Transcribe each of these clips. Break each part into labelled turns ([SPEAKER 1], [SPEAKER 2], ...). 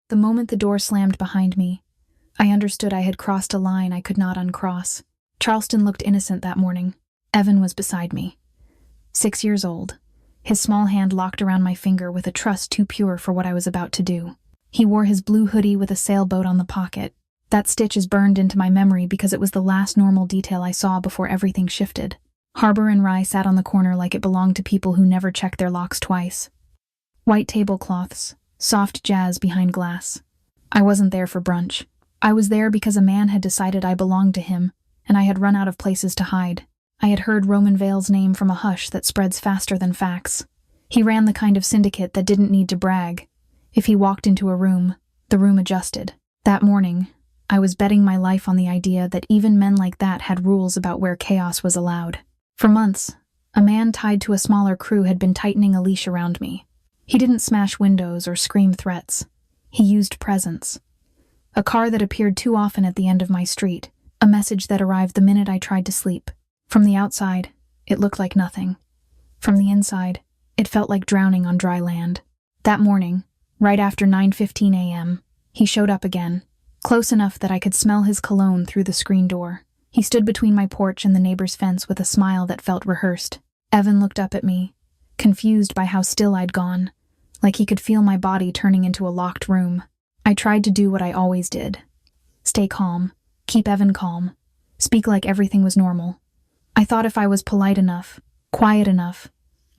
[SPEAKER 1] The moment the door slammed behind me, I understood I had crossed a line I could not uncross. Charleston looked innocent that morning. Evan was beside me. 6 years old, his small hand locked around my finger with a trust too pure for what I was about to do. He wore his blue hoodie with a sailboat on the pocket. That stitch is burned into my memory because it was the last normal detail I saw before everything shifted. Harbor and Rye sat on the corner like it belonged to people who never checked their locks twice. White tablecloths, soft jazz behind glass. I wasn't there for brunch. I was there because a man had decided I belonged to him, and I had run out of places to hide. I had heard Roman Vale's name from a hush that spreads faster than facts. He ran the kind of syndicate that didn't need to brag. If he walked into a room, the room adjusted. That morning, I was betting my life on the idea that even men like that had rules about where chaos was allowed. For months, a man tied to a smaller crew had been tightening a leash around me. He didn't smash windows or scream threats. He used presence. A car that appeared too often at the end of my street, a message that arrived the minute I tried to sleep. From the outside, it looked like nothing. From the inside, it felt like drowning on dry land. That morning, right after 9:15 a.m., he showed up again, close enough that I could smell his cologne through the screen door. He stood between my porch and the neighbor's fence with a smile that felt rehearsed. Evan looked up at me, confused by how still I'd gone, like he could feel my body turning into a locked room. I tried to do what I always did. Stay calm, keep Evan calm, speak like everything was normal. I thought if I was polite enough, quiet enough,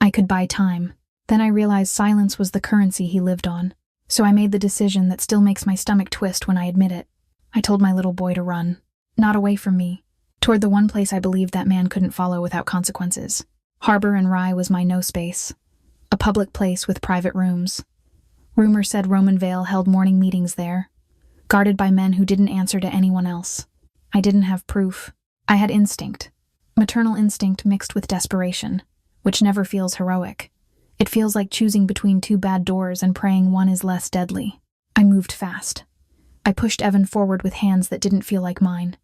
[SPEAKER 1] I could buy time. Then I realized silence was the currency he lived on. So I made the decision that still makes my stomach twist when I admit it. I told my little boy to run. Not away from me, toward the one place I believed that man couldn't follow without consequences. Harbor and Rye was my no space. A public place with private rooms. Rumor said Roman Vale held morning meetings there, guarded by men who didn't answer to anyone else. I didn't have proof. I had instinct. Maternal instinct mixed with desperation, which never feels heroic. It feels like choosing between two bad doors and praying one is less deadly. I moved fast. I pushed Evan forward with hands that didn't feel like mine.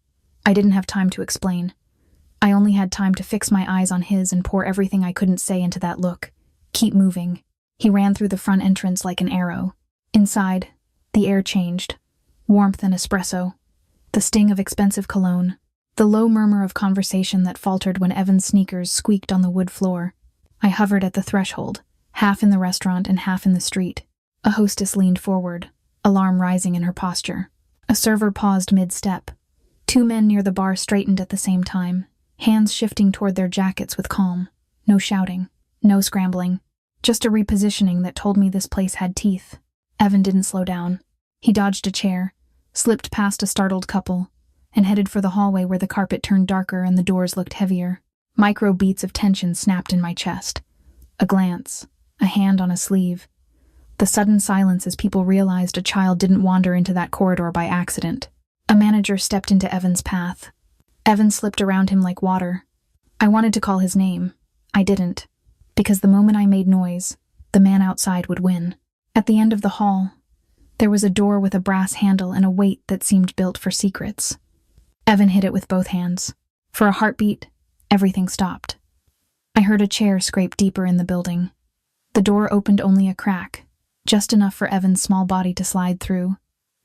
[SPEAKER 1] I didn't have time to explain. I only had time to fix my eyes on his and pour everything I couldn't say into that look. Keep moving. He ran through the front entrance like an arrow. Inside, the air changed. Warmth and espresso. The sting of expensive cologne. The low murmur of conversation that faltered when Evan's sneakers squeaked on the wood floor. I hovered at the threshold, half in the restaurant and half in the street. A hostess leaned forward, alarm rising in her posture. A server paused mid-step. 2 men near the bar straightened at the same time, hands shifting toward their jackets with calm. No shouting, no scrambling, just a repositioning that told me this place had teeth. Evan didn't slow down. He dodged a chair, slipped past a startled couple, and headed for the hallway where the carpet turned darker and the doors looked heavier. Micro beats of tension snapped in my chest. A glance, a hand on a sleeve. The sudden silence as people realized a child didn't wander into that corridor by accident. A manager stepped into Evan's path. Evan slipped around him like water. I wanted to call his name. I didn't, because the moment I made noise, the man outside would win. At the end of the hall, there was a door with a brass handle and a weight that seemed built for secrets. Evan hit it with both hands. For a heartbeat, everything stopped. I heard a chair scrape deeper in the building. The door opened only a crack, just enough for Evan's small body to slide through,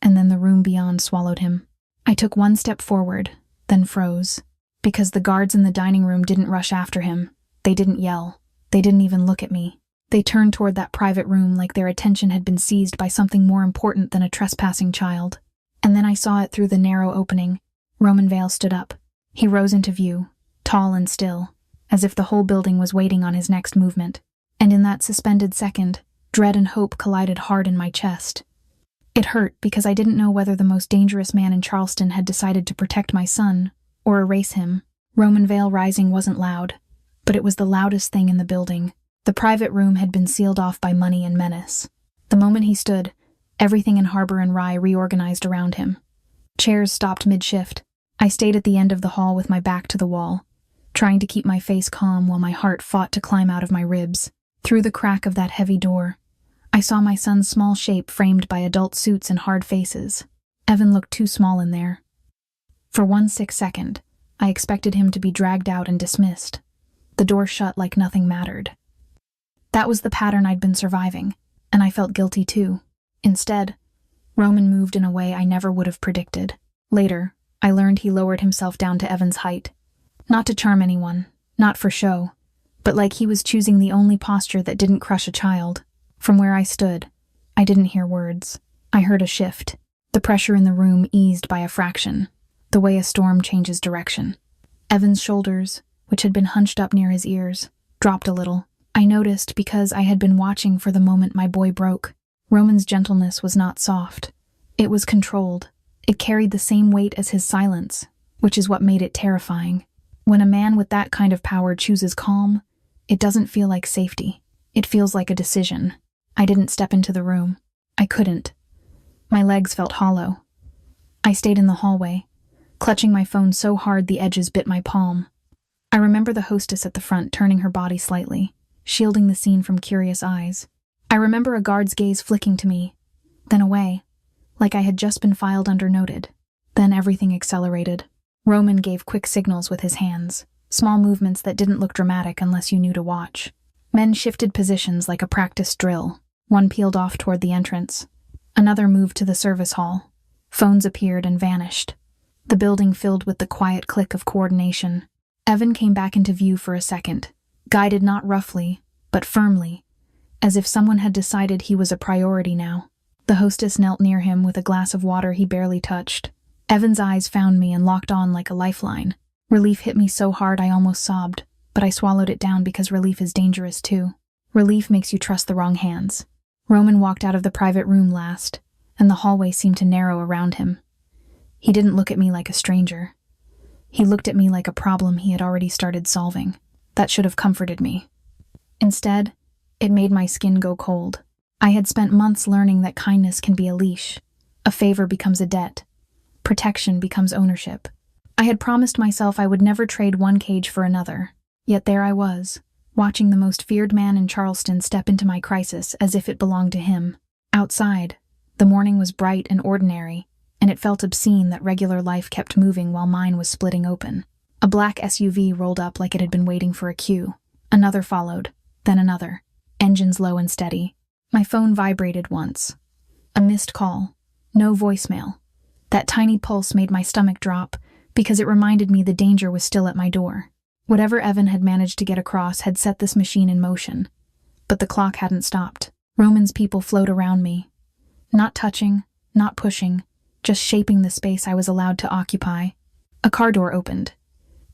[SPEAKER 1] and then the room beyond swallowed him. I took 1 step forward, then froze, because the guards in the dining room didn't rush after him. They didn't yell. They didn't even look at me. They turned toward that private room like their attention had been seized by something more important than a trespassing child. And then I saw it through the narrow opening. Roman Vale stood up. He rose into view, tall and still, as if the whole building was waiting on his next movement. And in that suspended second, dread and hope collided hard in my chest. It hurt because I didn't know whether the most dangerous man in Charleston had decided to protect my son, or erase him. Roman Vale rising wasn't loud, but it was the loudest thing in the building. The private room had been sealed off by money and menace. The moment he stood, everything in Harbor and Rye reorganized around him. Chairs stopped mid-shift. I stayed at the end of the hall with my back to the wall, trying to keep my face calm while my heart fought to climb out of my ribs. Through the crack of that heavy door, I saw my son's small shape framed by adult suits and hard faces. Evan looked too small in there. For 1 sick second, I expected him to be dragged out and dismissed. The door shut like nothing mattered. That was the pattern I'd been surviving, and I felt guilty too. Instead, Roman moved in a way I never would have predicted. Later, I learned he lowered himself down to Evan's height. Not to charm anyone, not for show, but like he was choosing the only posture that didn't crush a child. From where I stood, I didn't hear words. I heard a shift. The pressure in the room eased by a fraction, the way a storm changes direction. Evan's shoulders, which had been hunched up near his ears, dropped a little. I noticed because I had been watching for the moment my boy broke. Roman's gentleness was not soft. It was controlled. It carried the same weight as his silence, which is what made it terrifying. When a man with that kind of power chooses calm, it doesn't feel like safety. It feels like a decision. I didn't step into the room. I couldn't. My legs felt hollow. I stayed in the hallway, clutching my phone so hard the edges bit my palm. I remember the hostess at the front turning her body slightly, shielding the scene from curious eyes. I remember a guard's gaze flicking to me, then away, like I had just been filed under noted. Then everything accelerated. Roman gave quick signals with his hands, small movements that didn't look dramatic unless you knew to watch. Men shifted positions like a practice drill. One peeled off toward the entrance. Another moved to the service hall. Phones appeared and vanished. The building filled with the quiet click of coordination. Evan came back into view for a second, guided not roughly, but firmly, as if someone had decided he was a priority now. The hostess knelt near him with a glass of water he barely touched. Evan's eyes found me and locked on like a lifeline. Relief hit me so hard I almost sobbed, but I swallowed it down because relief is dangerous too. Relief makes you trust the wrong hands. Roman walked out of the private room last, and the hallway seemed to narrow around him. He didn't look at me like a stranger. He looked at me like a problem he had already started solving. That should have comforted me. Instead, it made my skin go cold. I had spent months learning that kindness can be a leash. A favor becomes a debt. Protection becomes ownership. I had promised myself I would never trade one cage for another. Yet there I was, watching the most feared man in Charleston step into my crisis as if it belonged to him. Outside, the morning was bright and ordinary, and it felt obscene that regular life kept moving while mine was splitting open. A black SUV rolled up like it had been waiting for a cue. Another followed, then another, engines low and steady. My phone vibrated once. A missed call. No voicemail. That tiny pulse made my stomach drop because it reminded me the danger was still at my door. Whatever Evan had managed to get across had set this machine in motion. But the clock hadn't stopped. Roman's people flowed around me. Not touching, not pushing, just shaping the space I was allowed to occupy. A car door opened.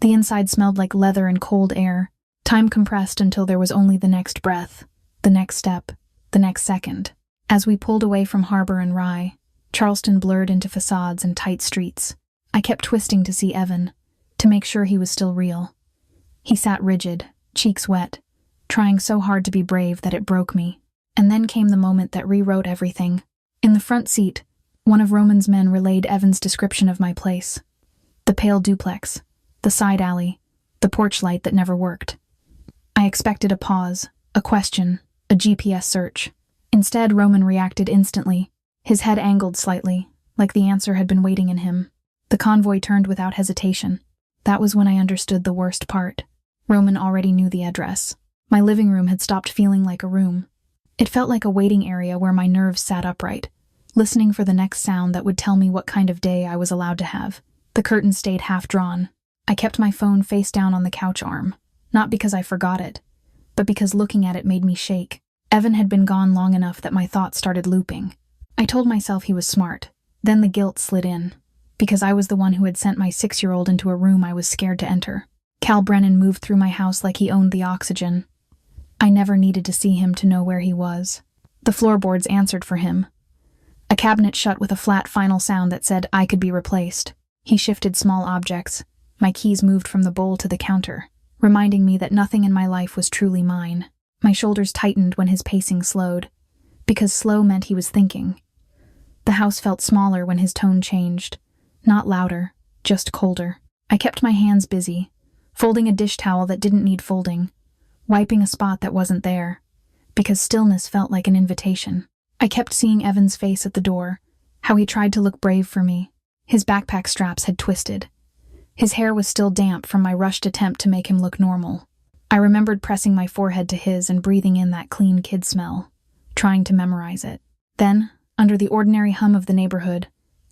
[SPEAKER 1] The inside smelled like leather and cold air. Time compressed until there was only the next breath, the next step, the next second. As we pulled away from Harbor and Rye, Charleston blurred into facades and tight streets. I kept twisting to see Evan, to make sure he was still real. He sat rigid, cheeks wet, trying so hard to be brave that it broke me. And then came the moment that rewrote everything. In the front seat, one of Roman's men relayed Evan's description of my place. The pale duplex, the side alley, the porch light that never worked. I expected a pause, a question, a GPS search. Instead, Roman reacted instantly, his head angled slightly, like the answer had been waiting in him. The convoy turned without hesitation. That was when I understood the worst part. Roman already knew the address. My living room had stopped feeling like a room. It felt like a waiting area where my nerves sat upright, listening for the next sound that would tell me what kind of day I was allowed to have. The curtain stayed half drawn. I kept my phone face down on the couch arm, not because I forgot it, but because looking at it made me shake. Evan had been gone long enough that my thoughts started looping. I told myself he was smart. Then the guilt slid in, because I was the one who had sent my 6-year-old into a room I was scared to enter. Cal Brennan moved through my house like he owned the oxygen. I never needed to see him to know where he was. The floorboards answered for him. A cabinet shut with a flat final sound that said I could be replaced. He shifted small objects. My keys moved from the bowl to the counter, reminding me that nothing in my life was truly mine. My shoulders tightened when his pacing slowed, because slow meant he was thinking. The house felt smaller when his tone changed. Not louder, just colder. I kept my hands busy, folding a dish towel that didn't need folding, wiping a spot that wasn't there, because stillness felt like an invitation. I kept seeing Evan's face at the door, how he tried to look brave for me. His backpack straps had twisted. His hair was still damp from my rushed attempt to make him look normal. I remembered pressing my forehead to his and breathing in that clean kid smell, trying to memorize it. Then, Under the ordinary hum of the neighborhood,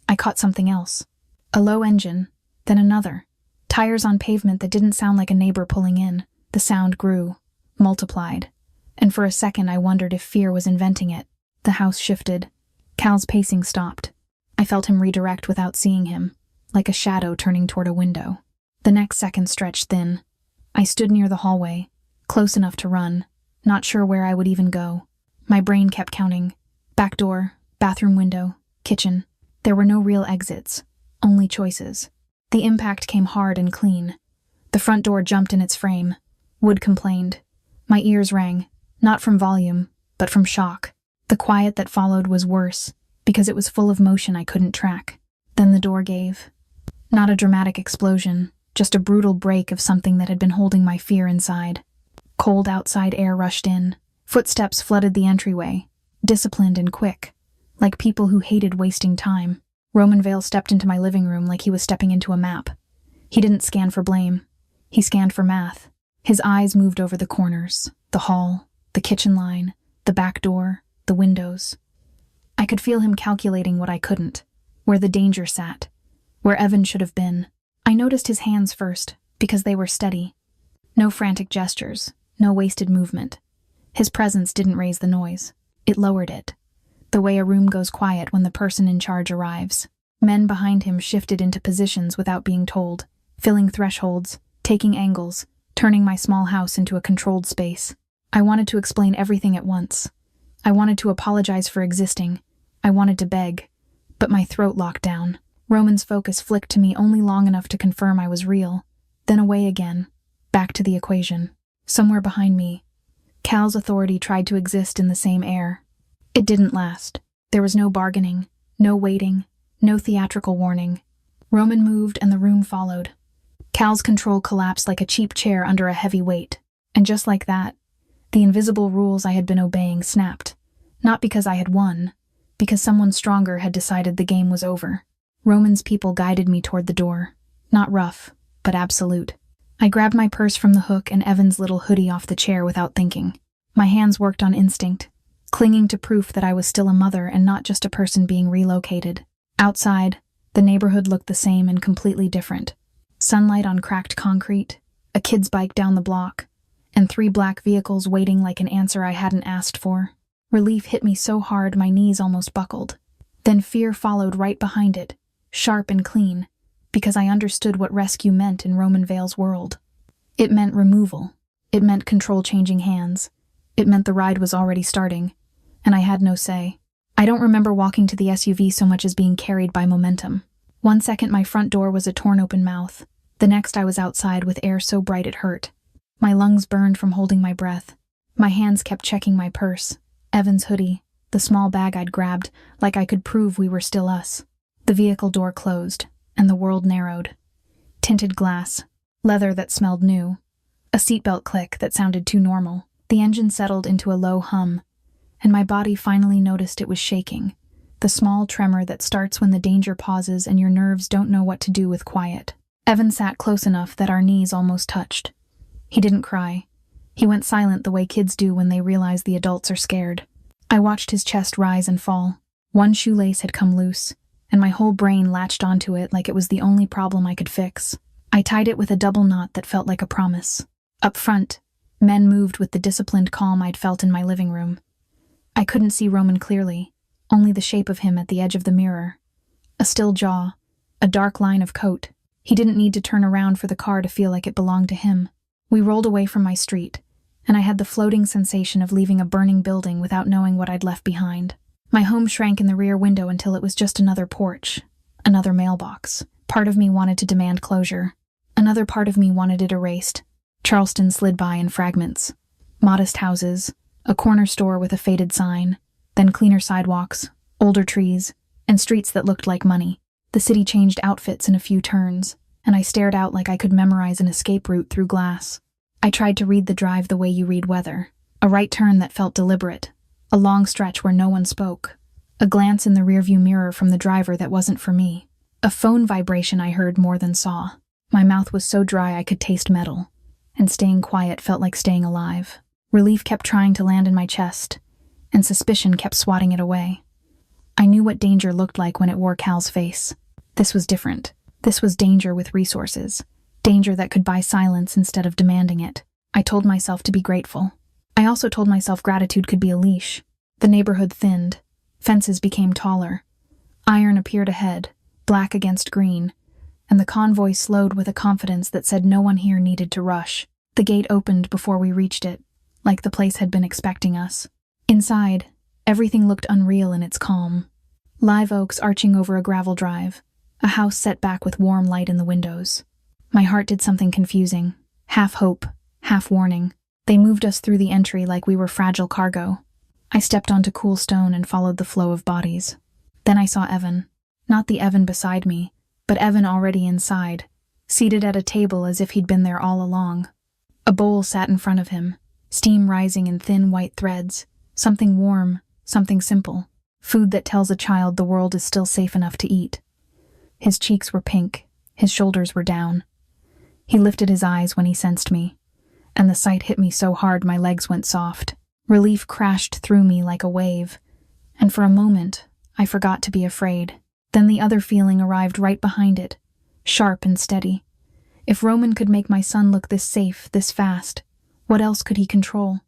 [SPEAKER 1] I caught something else. A low engine, then another. Tires on pavement that didn't sound like a neighbor pulling in. The sound grew, multiplied. And for a second I wondered if fear was inventing it. The house shifted. Cal's pacing stopped. I felt him redirect without seeing him, like a shadow turning toward a window. The next second stretched thin. I stood near the hallway, close enough to run, not sure where I would even go. My brain kept counting. Back door, bathroom window, kitchen. There were no real exits, only choices. The impact came hard and clean. The front door jumped in its frame. Wood complained. My ears rang, not from volume, but from shock. The quiet that followed was worse, because it was full of motion I couldn't track. Then the door gave. Not a dramatic explosion, just a brutal break of something that had been holding my fear inside. Cold outside air rushed in. Footsteps flooded the entryway, disciplined and quick, like people who hated wasting time. Roman Vale stepped into my living room like he was stepping into a map. He didn't scan for blame. He scanned for math. His eyes moved over the corners, the hall, the kitchen line, the back door, the windows. I could feel him calculating what I couldn't, where the danger sat, where Evan should have been. I noticed his hands first, because they were steady. No frantic gestures, no wasted movement. His presence didn't raise the noise. It lowered it. The way a room goes quiet when the person in charge arrives. Men behind him shifted into positions without being told, filling thresholds, taking angles, turning my small house into a controlled space. I wanted to explain everything at once. I wanted to apologize for existing. I wanted to beg, but my throat locked down. Roman's focus flicked to me only long enough to confirm I was real, then away again, back to the equation. Somewhere behind me, Cal's authority tried to exist in the same air. It didn't last. There was no bargaining, no waiting, no theatrical warning. Roman moved and the room followed. Cal's control collapsed like a cheap chair under a heavy weight. And just like that, the invisible rules I had been obeying snapped. Not because I had won, because someone stronger had decided the game was over. Roman's people guided me toward the door. Not rough, but absolute. I grabbed my purse from the hook and Evan's little hoodie off the chair without thinking. My hands worked on instinct, clinging to proof that I was still a mother and not just a person being relocated. Outside, the neighborhood looked the same and completely different. Sunlight on cracked concrete, a kid's bike down the block, and 3 black vehicles waiting like an answer I hadn't asked for. Relief hit me so hard my knees almost buckled. Then fear followed right behind it, sharp and clean, because I understood what rescue meant in Roman Vale's world. It meant removal. It meant control changing hands. It meant the ride was already starting, and I had no say. I don't remember walking to the SUV so much as being carried by momentum. One second my front door was a torn open mouth. The next I was outside with air so bright it hurt. My lungs burned from holding my breath. My hands kept checking my purse, Evan's hoodie, the small bag I'd grabbed, like I could prove we were still us. The vehicle door closed, and the world narrowed. Tinted glass, leather that smelled new, a seatbelt click that sounded too normal. The engine settled into a low hum, and my body finally noticed it was shaking, the small tremor that starts when the danger pauses and your nerves don't know what to do with quiet. Evan sat close enough that our knees almost touched. He didn't cry. He went silent the way kids do when they realize the adults are scared. I watched his chest rise and fall. One shoelace had come loose, and my whole brain latched onto it like it was the only problem I could fix. I tied it with a double knot that felt like a promise. Up front, men moved with the disciplined calm I'd felt in my living room. I couldn't see Roman clearly, only the shape of him at the edge of the mirror. A still jaw, a dark line of coat. He didn't need to turn around for the car to feel like it belonged to him. We rolled away from my street, and I had the floating sensation of leaving a burning building without knowing what I'd left behind. My home shrank in the rear window until it was just another porch, another mailbox. Part of me wanted to demand closure. Another part of me wanted it erased. Charleston slid by in fragments. Modest houses, a corner store with a faded sign, then cleaner sidewalks, older trees, and streets that looked like money. The city changed outfits in a few turns, and I stared out like I could memorize an escape route through glass. I tried to read the drive the way you read weather. A right turn that felt deliberate. A long stretch where no one spoke. A glance in the rearview mirror from the driver that wasn't for me. A phone vibration I heard more than saw. My mouth was so dry I could taste metal, and staying quiet felt like staying alive. Relief kept trying to land in my chest, and suspicion kept swatting it away. I knew what danger looked like when it wore Cal's face. This was different. This was danger with resources. Danger that could buy silence instead of demanding it. I told myself to be grateful. I also told myself gratitude could be a leash. The neighborhood thinned. Fences became taller. Iron appeared ahead, black against green, and the convoy slowed with a confidence that said no one here needed to rush. The gate opened before we reached it, like the place had been expecting us. Inside, everything looked unreal in its calm. Live oaks arching over a gravel drive, a house set back with warm light in the windows. My heart did something confusing, half hope, half warning. They moved us through the entry like we were fragile cargo. I stepped onto cool stone and followed the flow of bodies. Then I saw Evan. Not the Evan beside me, but Evan already inside, seated at a table as if he'd been there all along. A bowl sat in front of him, steam rising in thin white threads, something warm, something simple, food that tells a child the world is still safe enough to eat. His cheeks were pink, his shoulders were down. He lifted his eyes when he sensed me, and the sight hit me so hard my legs went soft. Relief crashed through me like a wave, and for a moment, I forgot to be afraid. Then the other feeling arrived right behind it, sharp and steady. If Roman could make my son look this safe, this fast, what else could he control?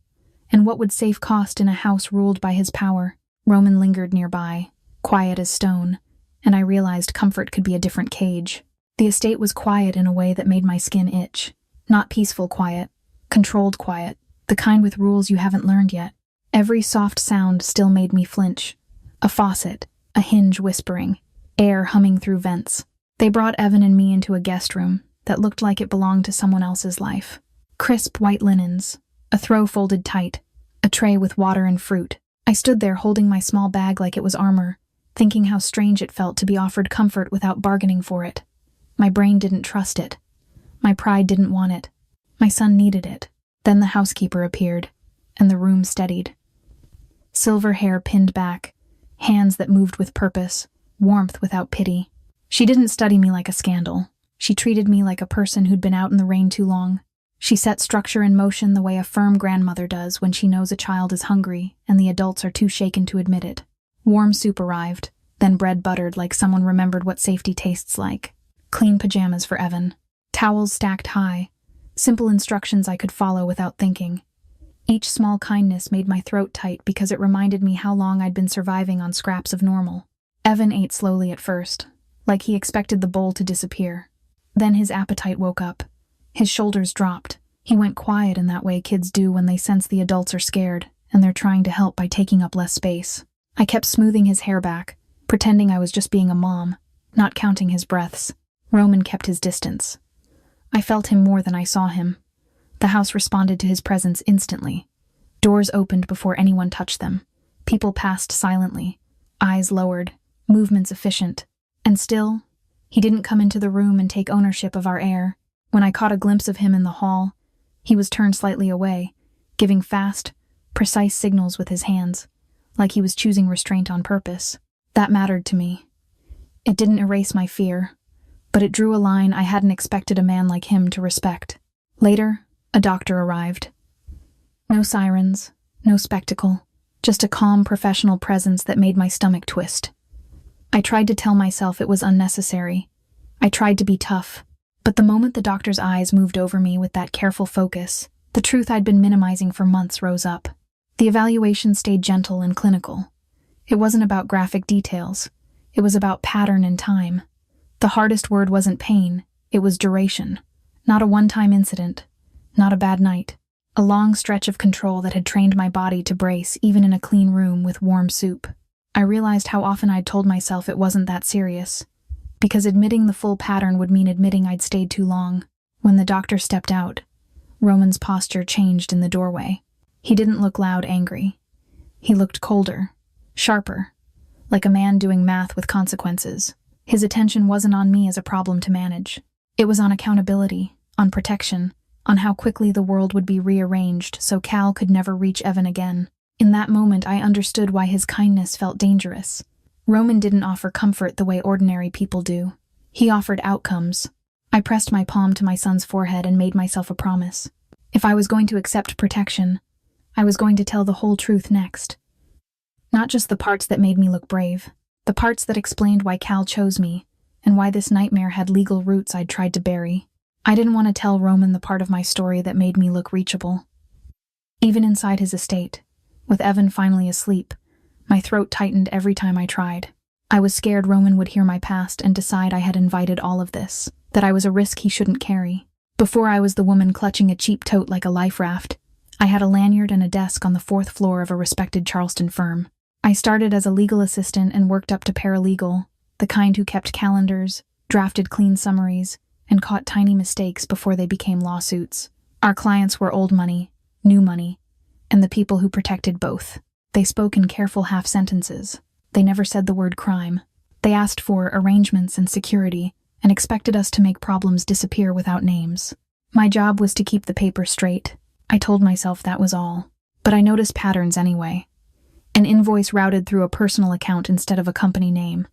[SPEAKER 1] And what would safe cost in a house ruled by his power? Roman lingered nearby, quiet as stone, and I realized comfort could be a different cage. The estate was quiet in a way that made my skin itch. Not peaceful quiet, controlled quiet, the kind with rules you haven't learned yet. Every soft sound still made me flinch. A faucet, a hinge whispering, air humming through vents. They brought Evan and me into a guest room that looked like it belonged to someone else's life. Crisp white linens, a throw folded tight, a tray with water and fruit. I stood there holding my small bag like it was armor, thinking how strange it felt to be offered comfort without bargaining for it. My brain didn't trust it. My pride didn't want it. My son needed it. Then the housekeeper appeared, and the room steadied. Silver hair pinned back, hands that moved with purpose, warmth without pity. She didn't study me like a scandal. She treated me like a person who'd been out in the rain too long. She set structure in motion the way a firm grandmother does when she knows a child is hungry and the adults are too shaken to admit it. Warm soup arrived, then bread buttered like someone remembered what safety tastes like. Clean pajamas for Evan. Towels stacked high. Simple instructions I could follow without thinking. Each small kindness made my throat tight because it reminded me how long I'd been surviving on scraps of normal. Evan ate slowly at first, like he expected the bowl to disappear. Then his appetite woke up. His shoulders dropped. He went quiet in that way kids do when they sense the adults are scared, and they're trying to help by taking up less space. I kept smoothing his hair back, pretending I was just being a mom, not counting his breaths. Roman kept his distance. I felt him more than I saw him. The house responded to his presence instantly. Doors opened before anyone touched them. People passed silently, eyes lowered, movements efficient. And still, he didn't come into the room and take ownership of our air. When I caught a glimpse of him in the hall, he was turned slightly away, giving fast, precise signals with his hands, like he was choosing restraint on purpose. That mattered to me. It didn't erase my fear, but it drew a line I hadn't expected a man like him to respect. Later, a doctor arrived. No sirens, no spectacle, just a calm professional presence that made my stomach twist. I tried to tell myself it was unnecessary. I tried to be tough. But the moment the doctor's eyes moved over me with that careful focus, the truth I'd been minimizing for months rose up. The evaluation stayed gentle and clinical. It wasn't about graphic details. It was about pattern and time. The hardest word wasn't pain, it was duration. Not a one-time incident. Not a bad night. A long stretch of control that had trained my body to brace even in a clean room with warm soup. I realized how often I'd told myself it wasn't that serious, because admitting the full pattern would mean admitting I'd stayed too long. When the doctor stepped out, Roman's posture changed in the doorway. He didn't look loud angry. He looked colder, sharper, like a man doing math with consequences. His attention wasn't on me as a problem to manage. It was on accountability, on protection, on how quickly the world would be rearranged so Cal could never reach Evan again. In that moment, I understood why his kindness felt dangerous. Roman didn't offer comfort the way ordinary people do. He offered outcomes. I pressed my palm to my son's forehead and made myself a promise. If I was going to accept protection, I was going to tell the whole truth next. Not just the parts that made me look brave, the parts that explained why Cal chose me, and why this nightmare had legal roots I'd tried to bury. I didn't want to tell Roman the part of my story that made me look reachable. Even inside his estate, with Evan finally asleep, my throat tightened every time I tried. I was scared Roman would hear my past and decide I had invited all of this, that I was a risk he shouldn't carry. Before I was the woman clutching a cheap tote like a life raft, I had a lanyard and a desk on the 4th floor of a respected Charleston firm. I started as a legal assistant and worked up to paralegal, the kind who kept calendars, drafted clean summaries, and caught tiny mistakes before they became lawsuits. Our clients were old money, new money, and the people who protected both. They spoke in careful half-sentences. They never said the word crime. They asked for arrangements and security, and expected us to make problems disappear without names. My job was to keep the paper straight. I told myself that was all. But I noticed patterns anyway. An invoice routed through a personal account instead of a company name.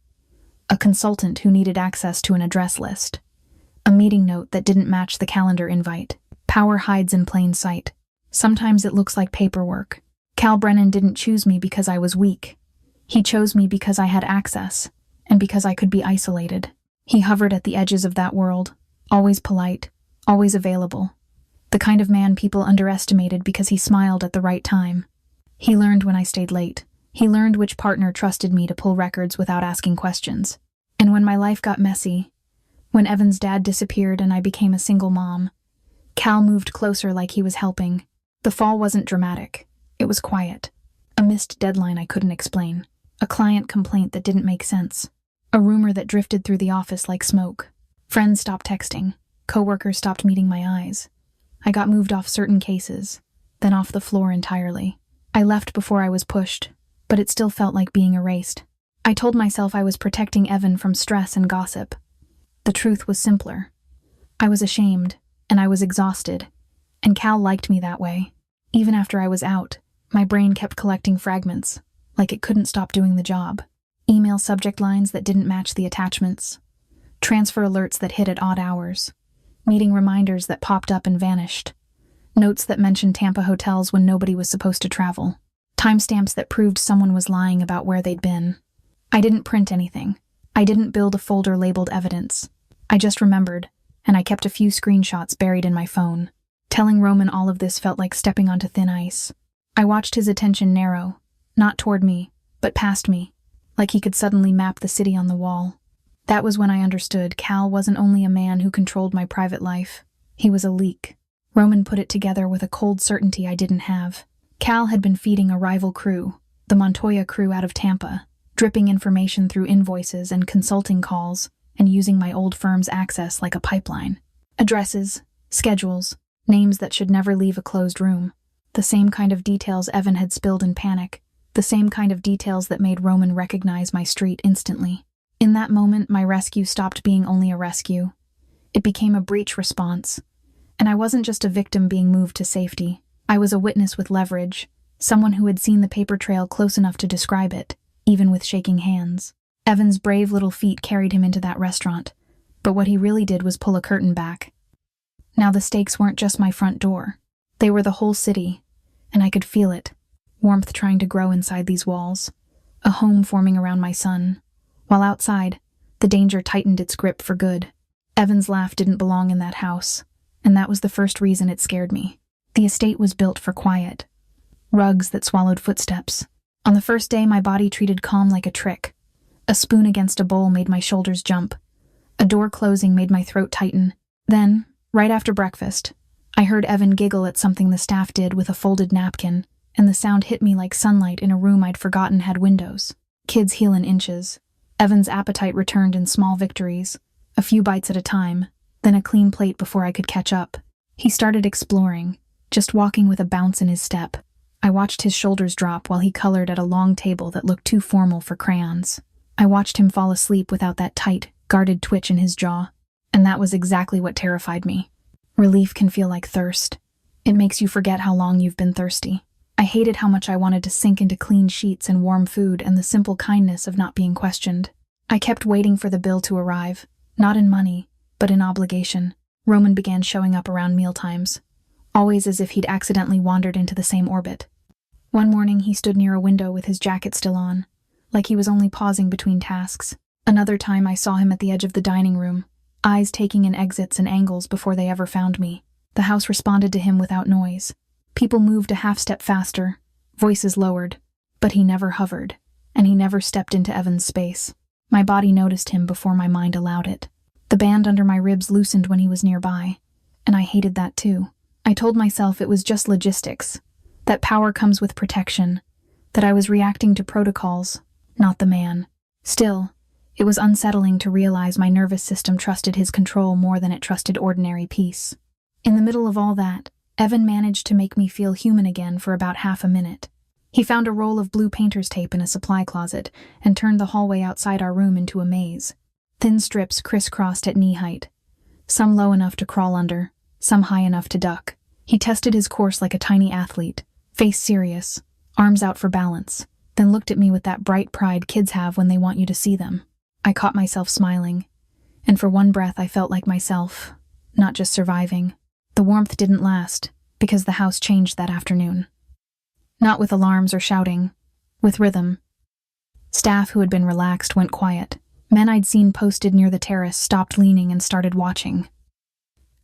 [SPEAKER 1] A consultant who needed access to an address list. A meeting note that didn't match the calendar invite. Power hides in plain sight. Sometimes it looks like paperwork. Cal Brennan didn't choose me because I was weak. He chose me because I had access, and because I could be isolated. He hovered at the edges of that world, always polite, always available. The kind of man people underestimated because he smiled at the right time. He learned when I stayed late. He learned which partner trusted me to pull records without asking questions. And when my life got messy, when Evan's dad disappeared and I became a single mom, Cal moved closer like he was helping. The fall wasn't dramatic. It was quiet. A missed deadline I couldn't explain. A client complaint that didn't make sense. A rumor that drifted through the office like smoke. Friends stopped texting. Coworkers stopped meeting my eyes. I got moved off certain cases, then off the floor entirely. I left before I was pushed, but it still felt like being erased. I told myself I was protecting Evan from stress and gossip. The truth was simpler. I was ashamed, and I was exhausted, and Cal liked me that way. Even after I was out, my brain kept collecting fragments, like it couldn't stop doing the job. Email subject lines that didn't match the attachments. Transfer alerts that hit at odd hours. Meeting reminders that popped up and vanished. Notes that mentioned Tampa hotels when nobody was supposed to travel. Timestamps that proved someone was lying about where they'd been. I didn't print anything. I didn't build a folder labeled evidence. I just remembered, and I kept a few screenshots buried in my phone. Telling Roman all of this felt like stepping onto thin ice. I watched his attention narrow, not toward me, but past me, like he could suddenly map the city on the wall. That was when I understood Cal wasn't only a man who controlled my private life. He was a leak. Roman put it together with a cold certainty I didn't have. Cal had been feeding a rival crew, the Montoya Crew out of Tampa, dripping information through invoices and consulting calls, and using my old firm's access like a pipeline. Addresses, schedules, names that should never leave a closed room. The same kind of details Evan had spilled in panic. The same kind of details that made Roman recognize my street instantly. In that moment, my rescue stopped being only a rescue. It became a breach response. And I wasn't just a victim being moved to safety. I was a witness with leverage, someone who had seen the paper trail close enough to describe it, even with shaking hands. Evan's brave little feet carried him into that restaurant, but what he really did was pull a curtain back. Now the stakes weren't just my front door. They were the whole city, and I could feel it. Warmth trying to grow inside these walls. A home forming around my son. While outside, the danger tightened its grip for good. Evan's laugh didn't belong in that house, and that was the first reason it scared me. The estate was built for quiet. Rugs that swallowed footsteps. On the first day, my body treated calm like a trick. A spoon against a bowl made my shoulders jump. A door closing made my throat tighten. Then, right after breakfast, I heard Evan giggle at something the staff did with a folded napkin, and the sound hit me like sunlight in a room I'd forgotten had windows. Kids heal in inches. Evan's appetite returned in small victories, a few bites at a time, then a clean plate before I could catch up. He started exploring, just walking with a bounce in his step. I watched his shoulders drop while he colored at a long table that looked too formal for crayons. I watched him fall asleep without that tight, guarded twitch in his jaw, and that was exactly what terrified me. Relief can feel like thirst. It makes you forget how long you've been thirsty. I hated how much I wanted to sink into clean sheets and warm food and the simple kindness of not being questioned. I kept waiting for the bill to arrive, not in money, but in obligation. Roman began showing up around mealtimes, always as if he'd accidentally wandered into the same orbit. One morning, he stood near a window with his jacket still on, like he was only pausing between tasks. Another time, I saw him at the edge of the dining room, eyes taking in exits and angles before they ever found me. The house responded to him without noise. People moved a half-step faster, voices lowered, but he never hovered, and he never stepped into Evan's space. My body noticed him before my mind allowed it. The band under my ribs loosened when he was nearby, and I hated that too. I told myself it was just logistics, that power comes with protection, that I was reacting to protocols, not the man. Still, it was unsettling to realize my nervous system trusted his control more than it trusted ordinary peace. In the middle of all that, Evan managed to make me feel human again for about half a minute. He found a roll of blue painter's tape in a supply closet and turned the hallway outside our room into a maze. Thin strips crisscrossed at knee height, some low enough to crawl under, some high enough to duck. He tested his course like a tiny athlete, face serious, arms out for balance, then looked at me with that bright pride kids have when they want you to see them. I caught myself smiling, and for one breath I felt like myself, not just surviving. The warmth didn't last, because the house changed that afternoon. Not with alarms or shouting, with rhythm. Staff who had been relaxed went quiet. Men I'd seen posted near the terrace stopped leaning and started watching.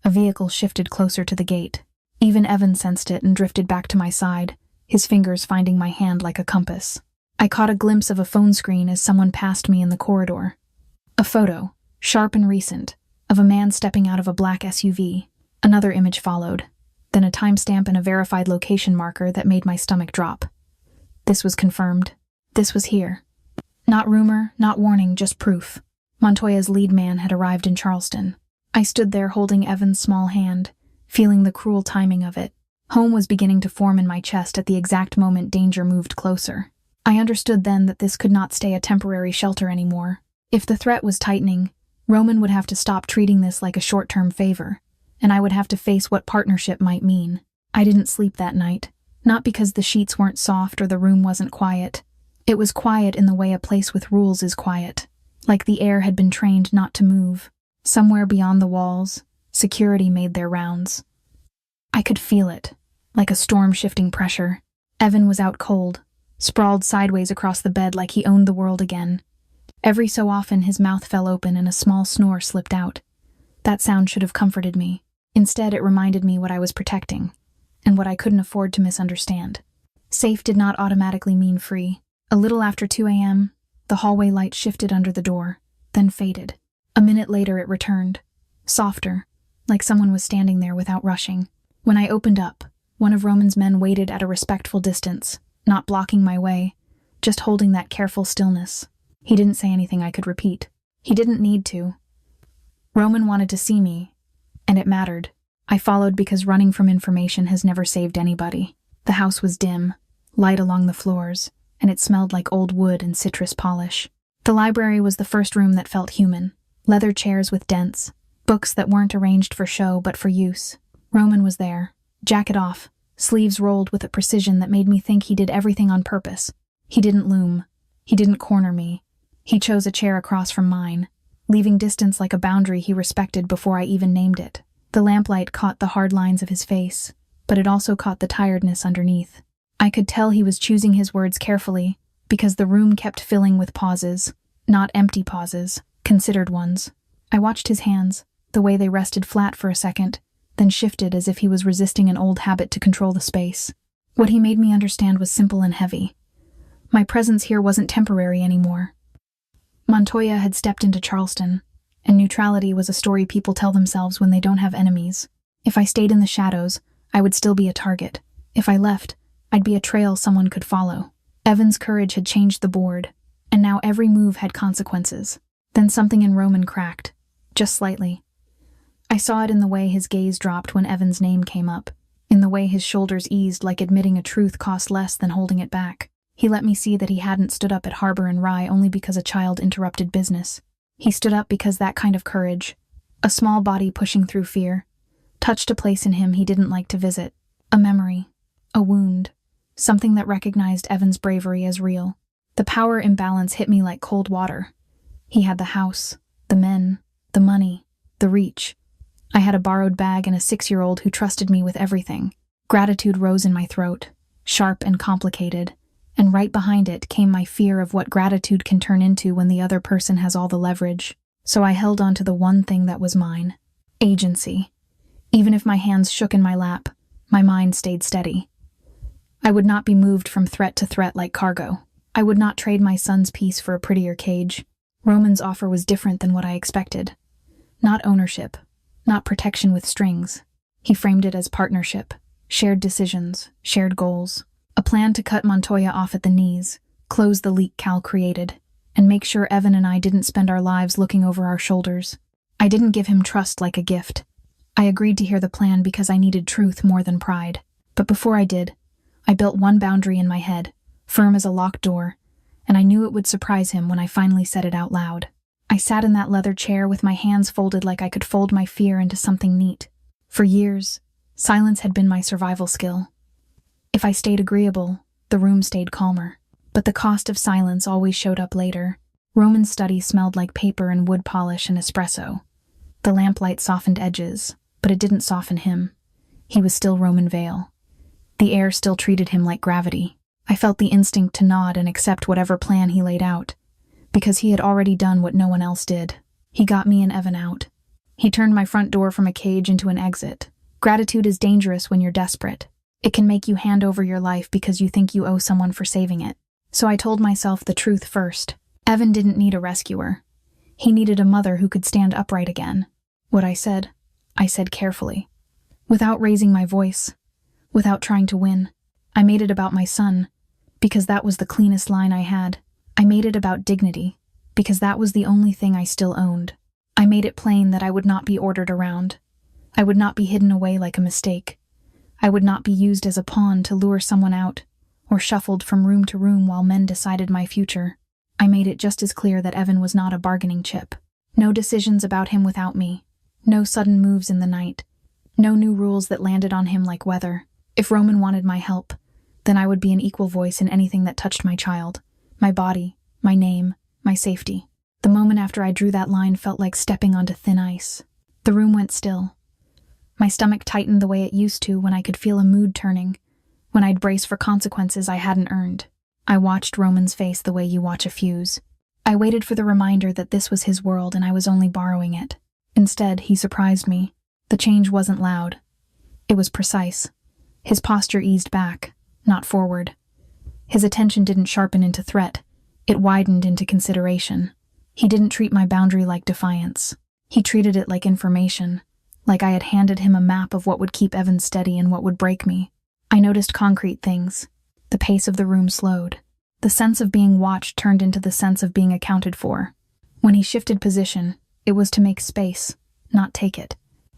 [SPEAKER 1] A vehicle shifted closer to the gate. Even Evan sensed it and drifted back to my side, his fingers finding my hand like a compass. I caught a glimpse of a phone screen as someone passed me in the corridor. A photo, sharp and recent, of a man stepping out of a black SUV. Another image followed, then a timestamp and a verified location marker that made my stomach drop. This was confirmed. This was here. Not rumor, not warning, just proof. Montoya's lead man had arrived in Charleston. I stood there holding Evan's small hand, feeling the cruel timing of it. Home was beginning to form in my chest at the exact moment danger moved closer. I understood then that this could not stay a temporary shelter anymore. If the threat was tightening, Roman would have to stop treating this like a short-term favor, and I would have to face what partnership might mean. I didn't sleep that night, not because the sheets weren't soft or the room wasn't quiet. It was quiet in the way a place with rules is quiet, like the air had been trained not to move. Somewhere beyond the walls, security made their rounds. I could feel it, like a storm-shifting pressure. Evan was out cold, sprawled sideways across the bed like he owned the world again. Every so often his mouth fell open and a small snore slipped out. That sound should have comforted me. Instead, it reminded me what I was protecting, and what I couldn't afford to misunderstand. Safe did not automatically mean free. A little after 2 a.m., the hallway light shifted under the door, then faded. A minute later it returned, softer, like someone was standing there without rushing. When I opened up, one of Roman's men waited at a respectful distance, not blocking my way, just holding that careful stillness. He didn't say anything I could repeat. He didn't need to. Roman wanted to see me, and it mattered. I followed because running from information has never saved anybody. The house was dim, light along the floors, and it smelled like old wood and citrus polish. The library was the first room that felt human. Leather chairs with dents, books that weren't arranged for show but for use. Roman was there, jacket off, sleeves rolled with a precision that made me think he did everything on purpose. He didn't loom. He didn't corner me. He chose a chair across from mine, leaving distance like a boundary he respected before I even named it. The lamplight caught the hard lines of his face, but it also caught the tiredness underneath. I could tell he was choosing his words carefully, because the room kept filling with pauses, not empty pauses, considered ones. I watched his hands, the way they rested flat for a second, then shifted as if he was resisting an old habit to control the space. What he made me understand was simple and heavy. My presence here wasn't temporary anymore. Montoya had stepped into Charleston, and neutrality was a story people tell themselves when they don't have enemies. If I stayed in the shadows, I would still be a target. If I left, I'd be a trail someone could follow. Evan's courage had changed the board, and now every move had consequences. Then something in Roman cracked, just slightly. I saw it in the way his gaze dropped when Evan's name came up, in the way his shoulders eased like admitting a truth cost less than holding it back. He let me see that he hadn't stood up at Harbor and Rye only because a child interrupted business. He stood up because that kind of courage, a small body pushing through fear, touched a place in him he didn't like to visit. A memory, a wound, something that recognized Evan's bravery as real. The power imbalance hit me like cold water. He had the house, the men, the money, the reach. I had a borrowed bag and a 6-year-old who trusted me with everything. Gratitude rose in my throat, sharp and complicated, and right behind it came my fear of what gratitude can turn into when the other person has all the leverage. So I held on to the one thing that was mine: agency. Even if my hands shook in my lap, my mind stayed steady. I would not be moved from threat to threat like cargo. I would not trade my son's peace for a prettier cage. Roman's offer was different than what I expected. Not ownership, not protection with strings. He framed it as partnership, shared decisions, shared goals, a plan to cut Montoya off at the knees, close the leak Cal created, and make sure Evan and I didn't spend our lives looking over our shoulders. I didn't give him trust like a gift. I agreed to hear the plan because I needed truth more than pride. But before I did, I built one boundary in my head, firm as a locked door, and I knew it would surprise him when I finally said it out loud. I sat in that leather chair with my hands folded like I could fold my fear into something neat. For years, silence had been my survival skill. If I stayed agreeable, the room stayed calmer. But the cost of silence always showed up later. Roman's study smelled like paper and wood polish and espresso. The lamplight softened edges, but it didn't soften him. He was still Roman Vale. The air still treated him like gravity. I felt the instinct to nod and accept whatever plan he laid out, because he had already done what no one else did. He got me and Evan out. He turned my front door from a cage into an exit. Gratitude is dangerous when you're desperate. It can make you hand over your life because you think you owe someone for saving it. So I told myself the truth first. Evan didn't need a rescuer. He needed a mother who could stand upright again. What I said carefully. Without raising my voice. Without trying to win. I made it about my son, because that was the cleanest line I had. I made it about dignity, because that was the only thing I still owned. I made it plain that I would not be ordered around. I would not be hidden away like a mistake. I would not be used as a pawn to lure someone out, or shuffled from room to room while men decided my future. I made it just as clear that Evan was not a bargaining chip. No decisions about him without me. No sudden moves in the night. No new rules that landed on him like weather. If Roman wanted my help, then I would be an equal voice in anything that touched my child, my body, my name, my safety. The moment after I drew that line felt like stepping onto thin ice. The room went still. My stomach tightened the way it used to when I could feel a mood turning, when I'd brace for consequences I hadn't earned. I watched Roman's face the way you watch a fuse. I waited for the reminder that this was his world and I was only borrowing it. Instead, he surprised me. The change wasn't loud. It was precise. His posture eased back, not forward. His attention didn't sharpen into threat. It widened into consideration. He didn't treat my boundary like defiance. He treated it like information, like I had handed him a map of what would keep Evan steady and what would break me. I noticed concrete things. The pace of the room slowed. The sense of being watched turned into the sense of being accounted for. When he shifted position, it was to make space, not take it.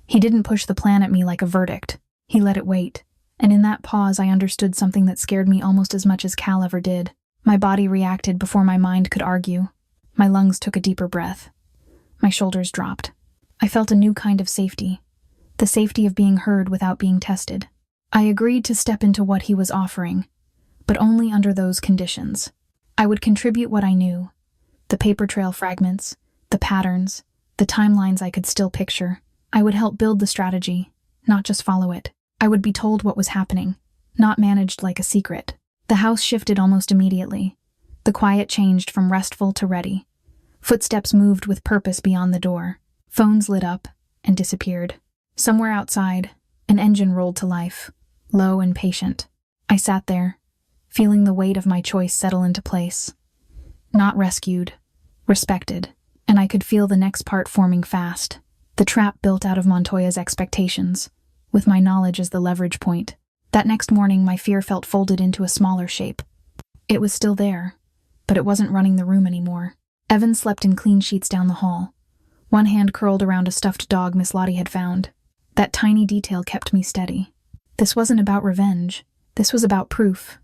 [SPEAKER 1] He didn't push the plan at me like a verdict. He let it wait. And in that pause, I understood something that scared me almost as much as Cal ever did. My body reacted before my mind could argue. My lungs took a deeper breath. My shoulders dropped. I felt a new kind of safety. The safety of being heard without being tested. I agreed to step into what he was offering, but only under those conditions. I would contribute what I knew. The paper trail fragments, the patterns, the timelines I could still picture. I would help build the strategy, not just follow it. I would be told what was happening, not managed like a secret. The house shifted almost immediately. The quiet changed from restful to ready. Footsteps moved with purpose beyond the door. Phones lit up and disappeared. Somewhere outside, an engine rolled to life, low and patient. I sat there, feeling the weight of my choice settle into place. Not rescued, respected, and I could feel the next part forming fast. The trap built out of Montoya's expectations, with my knowledge as the leverage point. That next morning, my fear felt folded into a smaller shape. It was still there, but it wasn't running the room anymore. Evan slept in clean sheets down the hall, one hand curled around a stuffed dog Miss Lottie had found. That tiny detail kept me steady. This wasn't about revenge. This was about proof,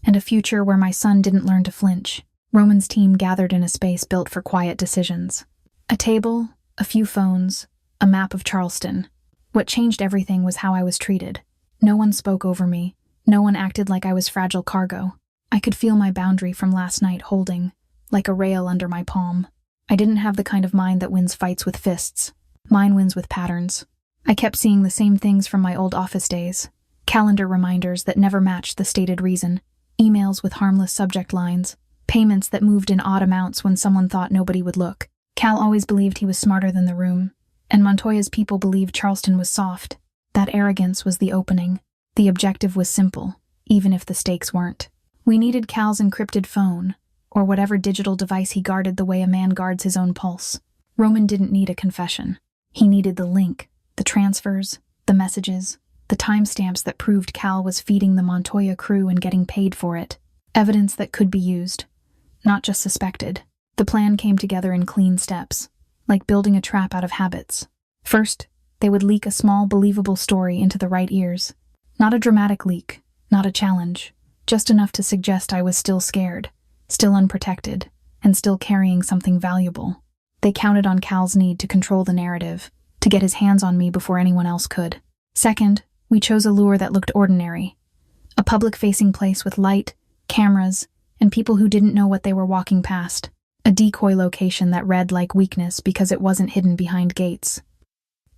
[SPEAKER 1] and a future where my son didn't learn to flinch. Roman's team gathered in a space built for quiet decisions. A table, a few phones, a map of Charleston. What changed everything was how I was treated. No one spoke over me. No one acted like I was fragile cargo. I could feel my boundary from last night holding, like a rail under my palm. I didn't have the kind of mind that wins fights with fists. Mine wins with patterns. I kept seeing the same things from my old office days. calendar reminders that never matched the stated reason, emails with harmless subject lines, payments that moved in odd amounts when someone thought nobody would look. Cal always believed he was smarter than the room, and Montoya's people believed Charleston was soft. That arrogance was the opening. The objective was simple, even if the stakes weren't. We needed Cal's encrypted phone, or whatever digital device he guarded the way a man guards his own pulse. Roman didn't need a confession. He needed the link, the transfers, the messages, the timestamps that proved Cal was feeding the Montoya Crew and getting paid for it. Evidence that could be used, not just suspected. The plan came together in clean steps, like building a trap out of habits. First, they would leak a small, believable story into the right ears. Not a dramatic leak, not a challenge, just enough to suggest I was still scared, still unprotected, and still carrying something valuable. They counted on Cal's need to control the narrative, to get his hands on me before anyone else could. Second, we chose a lure that looked ordinary. A public-facing place with light, cameras, and people who didn't know what they were walking past. A decoy location that read like weakness because it wasn't hidden behind gates.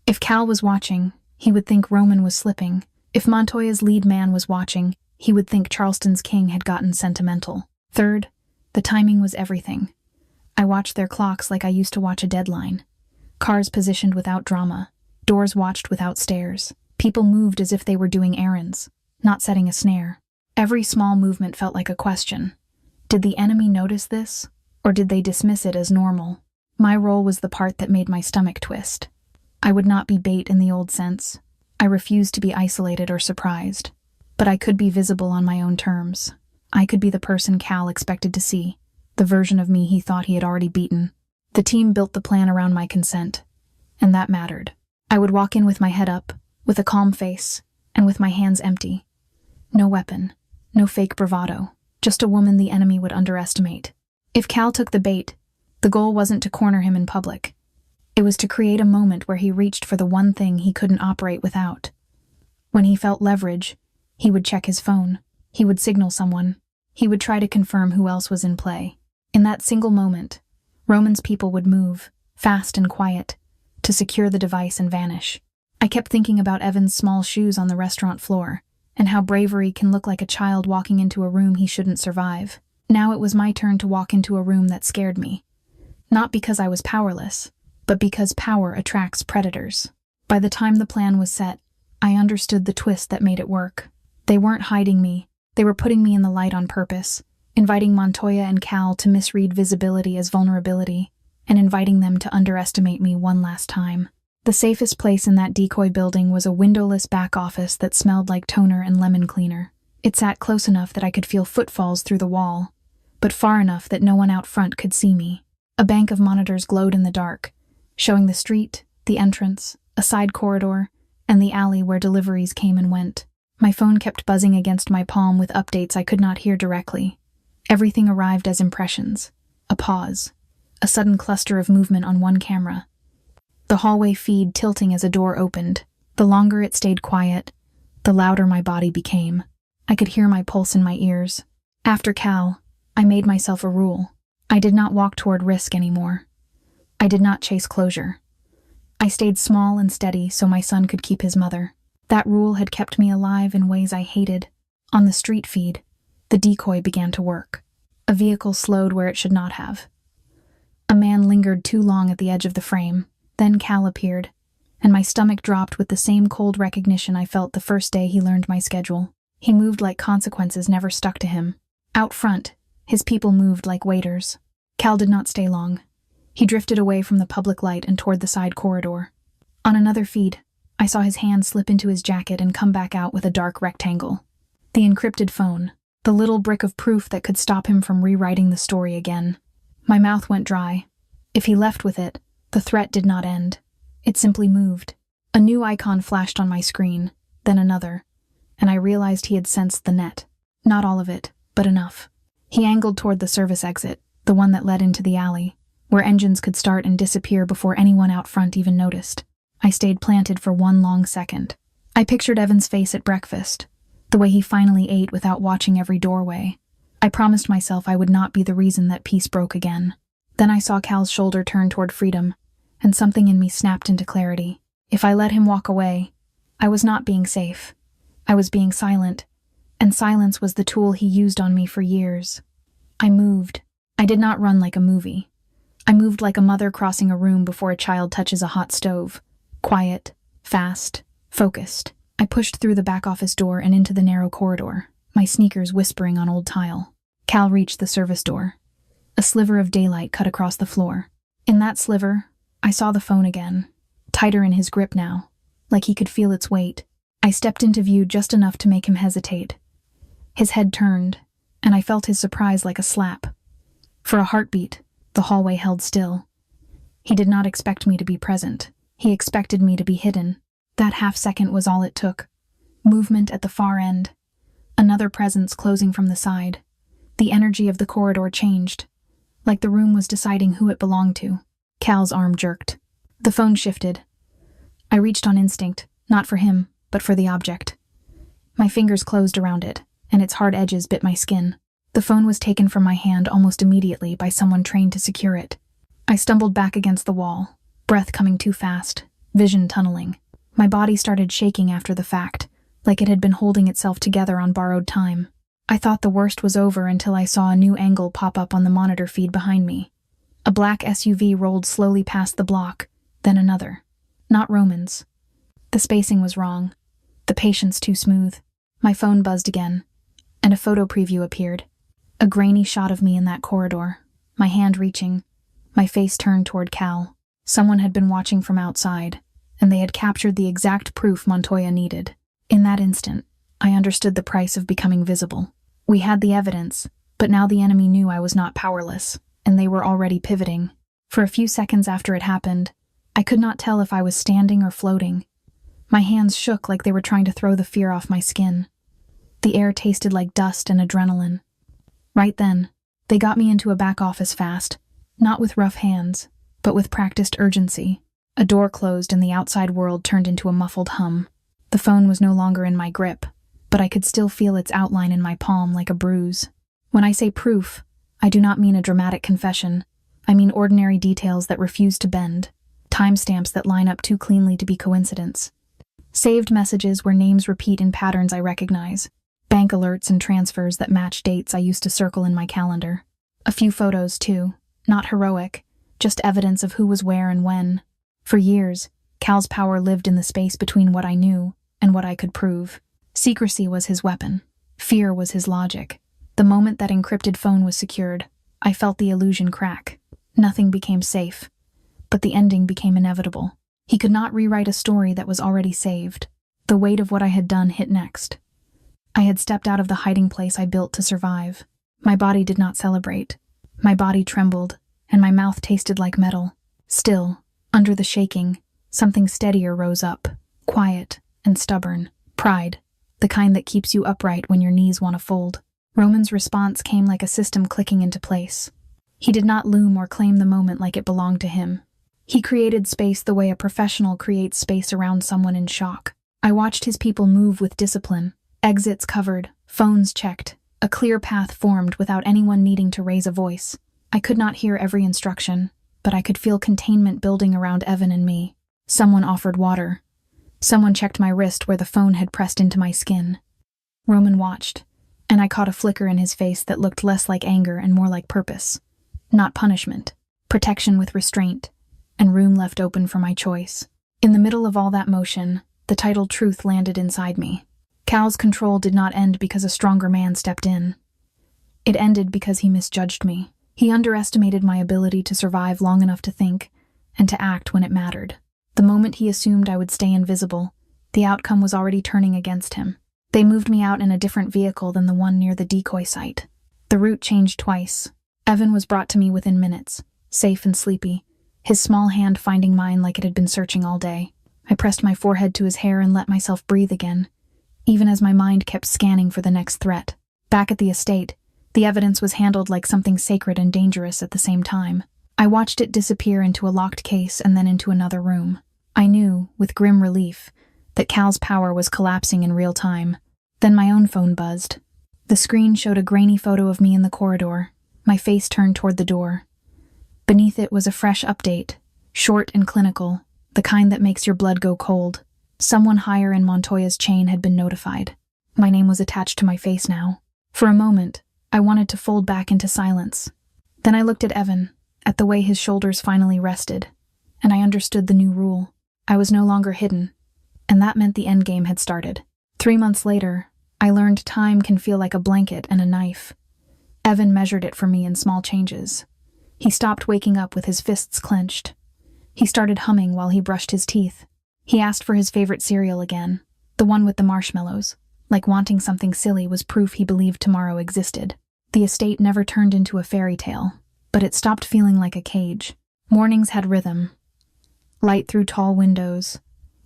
[SPEAKER 1] If Cal was watching, he would think Roman was slipping. If Montoya's lead man was watching, he would think Charleston's king had gotten sentimental. Third, the timing was everything. I watched their clocks like I used to watch a deadline. Cars positioned without drama, doors watched without stares. People moved as if they were doing errands, not setting a snare. Every small movement felt like a question. Did the enemy notice this, or did they dismiss it as normal? My role was the part that made my stomach twist. I would not be bait in the old sense. I refused to be isolated or surprised. But I could be visible on my own terms. I could be the person Cal expected to see, the version of me he thought he had already beaten. The team built the plan around my consent, and that mattered. I would walk in with my head up, with a calm face, and with my hands empty. No weapon, no fake bravado, just a woman the enemy would underestimate. If Cal took the bait, the goal wasn't to corner him in public. It was to create a moment where he reached for the one thing he couldn't operate without. When he felt leverage, he would check his phone. He would signal someone. He would try to confirm who else was in play. In that single moment, Roman's people would move, fast and quiet, to secure the device and vanish. I kept thinking about Evan's small shoes on the restaurant floor, and how bravery can look like a child walking into a room he shouldn't survive. Now it was my turn to walk into a room that scared me. Not because I was powerless, but because power attracts predators. By the time the plan was set, I understood the twist that made it work. They weren't hiding me. They were putting me in the light on purpose, inviting Montoya and Cal to misread visibility as vulnerability, and inviting them to underestimate me one last time. The safest place in that decoy building was a windowless back office that smelled like toner and lemon cleaner. It sat close enough that I could feel footfalls through the wall, but far enough that no one out front could see me. A bank of monitors glowed in the dark, showing the street, the entrance, a side corridor, and the alley where deliveries came and went. My phone kept buzzing against my palm with updates I could not hear directly. Everything arrived as impressions. A pause. A sudden cluster of movement on one camera. The hallway feed tilting as a door opened. The longer it stayed quiet, the louder my body became. I could hear my pulse in my ears. After Cal, I made myself a rule. I did not walk toward risk anymore. I did not chase closure. I stayed small and steady so my son could keep his mother. That rule had kept me alive in ways I hated. On the street feed, the decoy began to work. A vehicle slowed where it should not have. A man lingered too long at the edge of the frame. Then Cal appeared, and my stomach dropped with the same cold recognition I felt the first day he learned my schedule. He moved like consequences never stuck to him. Out front, his people moved like waiters. Cal did not stay long. He drifted away from the public light and toward the side corridor. On another feed, I saw his hand slip into his jacket and come back out with a dark rectangle. The encrypted phone, the little brick of proof that could stop him from rewriting the story again. My mouth went dry. If he left with it, the threat did not end. It simply moved. A new icon flashed on my screen, then another, and I realized he had sensed the net. Not all of it, but enough. He angled toward the service exit, the one that led into the alley, where engines could start and disappear before anyone out front even noticed. I stayed planted for one long second. I pictured Evan's face at breakfast, the way he finally ate without watching every doorway. I promised myself I would not be the reason that peace broke again. Then I saw Cal's shoulder turn toward freedom, and something in me snapped into clarity. If I let him walk away, I was not being safe. I was being silent, and silence was the tool he used on me for years. I moved. I did not run like a movie. I moved like a mother crossing a room before a child touches a hot stove. Quiet, fast, focused. I pushed through the back office door and into the narrow corridor, my sneakers whispering on old tile. Cal reached the service door. A sliver of daylight cut across the floor. In that sliver, I saw the phone again, tighter in his grip now, like he could feel its weight. I stepped into view just enough to make him hesitate. His head turned, and I felt his surprise like a slap. For a heartbeat, the hallway held still. He did not expect me to be present. He expected me to be hidden. That half-second was all it took. Movement at the far end. Another presence closing from the side. The energy of the corridor changed, like the room was deciding who it belonged to. Cal's arm jerked. The phone shifted. I reached on instinct, not for him, but for the object. My fingers closed around it, and its hard edges bit my skin. The phone was taken from my hand almost immediately by someone trained to secure it. I stumbled back against the wall, breath coming too fast, vision tunneling. My body started shaking after the fact, like it had been holding itself together on borrowed time. I thought the worst was over until I saw a new angle pop up on the monitor feed behind me. A black SUV rolled slowly past the block, then another. Not Roman's. The spacing was wrong. The patience too smooth. My phone buzzed again, and a photo preview appeared. A grainy shot of me in that corridor, my hand reaching, my face turned toward Cal. Someone had been watching from outside, and they had captured the exact proof Montoya needed. In that instant, I understood the price of becoming visible. We had the evidence, but now the enemy knew I was not powerless, and they were already pivoting. For a few seconds after it happened, I could not tell if I was standing or floating. My hands shook like they were trying to throw the fear off my skin. The air tasted like dust and adrenaline. Right then, they got me into a back office fast, not with rough hands, but with practiced urgency. A door closed and the outside world turned into a muffled hum. The phone was no longer in my grip, but I could still feel its outline in my palm like a bruise. When I say proof, I do not mean a dramatic confession. I mean ordinary details that refuse to bend, timestamps that line up too cleanly to be coincidence. Saved messages where names repeat in patterns I recognize. Bank alerts and transfers that match dates I used to circle in my calendar. A few photos, too. Not heroic, just evidence of who was where and when. For years, Cal's power lived in the space between what I knew and what I could prove. Secrecy was his weapon. Fear was his logic. The moment that encrypted phone was secured, I felt the illusion crack. Nothing became safe, but the ending became inevitable. He could not rewrite a story that was already saved. The weight of what I had done hit next. I had stepped out of the hiding place I built to survive. My body did not celebrate. My body trembled, and my mouth tasted like metal. Still, under the shaking, something steadier rose up, quiet and stubborn. Pride, the kind that keeps you upright when your knees want to fold. Roman's response came like a system clicking into place. He did not loom or claim the moment like it belonged to him. He created space the way a professional creates space around someone in shock. I watched his people move with discipline. Exits covered, phones checked, a clear path formed without anyone needing to raise a voice. I could not hear every instruction, but I could feel containment building around Evan and me. Someone offered water. Someone checked my wrist where the phone had pressed into my skin. Roman watched, and I caught a flicker in his face that looked less like anger and more like purpose. Not punishment, protection with restraint, and room left open for my choice. In the middle of all that motion, the title truth landed inside me. Cal's control did not end because a stronger man stepped in. It ended because he misjudged me. He underestimated my ability to survive long enough to think, and to act when it mattered. The moment he assumed I would stay invisible, the outcome was already turning against him. They moved me out in a different vehicle than the one near the decoy site. The route changed twice. Evan was brought to me within minutes, safe and sleepy, his small hand finding mine like it had been searching all day. I pressed my forehead to his hair and let myself breathe again, even as my mind kept scanning for the next threat. Back at the estate, the evidence was handled like something sacred and dangerous at the same time. I watched it disappear into a locked case and then into another room. I knew, with grim relief, that Cal's power was collapsing in real time. Then my own phone buzzed. The screen showed a grainy photo of me in the corridor, my face turned toward the door. Beneath it was a fresh update, short and clinical, the kind that makes your blood go cold. Someone higher in Montoya's chain had been notified. My name was attached to my face now. For a moment, I wanted to fold back into silence. Then I looked at Evan, at the way his shoulders finally rested, and I understood the new rule. I was no longer hidden, and that meant the endgame had started. 3 months later, I learned time can feel like a blanket and a knife. Evan measured it for me in small changes. He stopped waking up with his fists clenched. He started humming while he brushed his teeth. He asked for his favorite cereal again, the one with the marshmallows. Like wanting something silly was proof he believed tomorrow existed. The estate never turned into a fairy tale, but it stopped feeling like a cage. Mornings had rhythm. Light through tall windows,